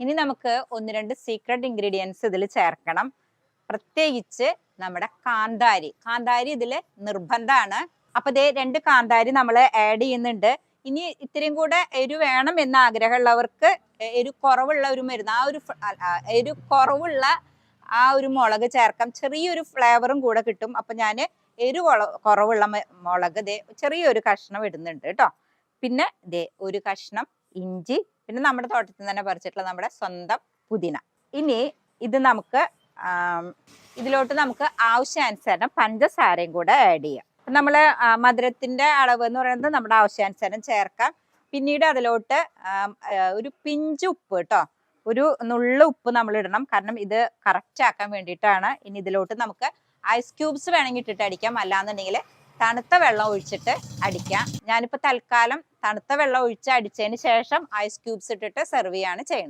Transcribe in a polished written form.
ഇനി നമുക്ക് ഒന്ന് രണ്ട് സീക്രട്ട് ഇൻഗ്രീഡിയൻസ് ഇതിൽ ചേർക്കണം. പ്രത്യേകിച്ച് നമ്മുടെ കാന്താരി ഇതിൽ നിർബന്ധമാണ്. അപ്പൊ ഇതേ 2 കാന്താരി നമ്മൾ ആഡ് ചെയ്യുന്നുണ്ട്. ഇനി ഇത്രയും കൂടെ എരു വേണം എന്ന് ആഗ്രഹമുള്ളവർക്ക് എരു കുറവുള്ള ഒരു മരുന്ന് എരു കുറവുള്ള ഒരു മുളക് ചേർക്കാം. ചെറിയൊരു ഫ്ലേവറും കൂടെ കിട്ടും. അപ്പൊ ഞാൻ എരു കുറവുള്ള മുളക് ചെറിയൊരു കഷ്ണം ഇടുന്നുണ്ട് കേട്ടോ. പിന്നെ ഒരു കഷ്ണം ഇഞ്ചി, പിന്നെ നമ്മുടെ തോട്ടത്തിൽ തന്നെ പറിച്ചിട്ടുള്ള നമ്മുടെ സ്വന്തം പുതിന. ഇനി ഇത് നമുക്ക് ഇതിലോട്ട് നമുക്ക് ആവശ്യാനുസരണം പഞ്ചസാരയും കൂടെ ആഡ് ചെയ്യാം. നമ്മള് മധുരത്തിന്റെ അളവ് എന്ന് പറയുന്നത് നമ്മുടെ ആവശ്യാനുസരണം ചേർക്കാം. പിന്നീട് അതിലോട്ട് ഒരു പിഞ്ച് ഉപ്പ് കേട്ടോ, ഒരു നുള്ള ഉപ്പ് നമ്മൾ ഇടണം. കാരണം ഇത് കറക്റ്റ് ആക്കാൻ വേണ്ടിയിട്ടാണ്. ഇനി ഇതിലോട്ട് നമുക്ക് ഐസ് ക്യൂബ്സ് വേണമെങ്കിൽ ഇട്ടിട്ട് അടിക്കാം, അല്ലാന്നുണ്ടെങ്കിൽ തണുത്ത വെള്ളം ഒഴിച്ചിട്ട് അടിക്കാം. ഞാനിപ്പോൾ തൽക്കാലം തണുത്ത വെള്ളം ഒഴിച്ച് അടിച്ചതിന് ശേഷം ഐസ് ക്യൂബ്സ് ഇട്ടിട്ട് സെർവ് ചെയ്യാണ് ചെയ്യുന്നത്.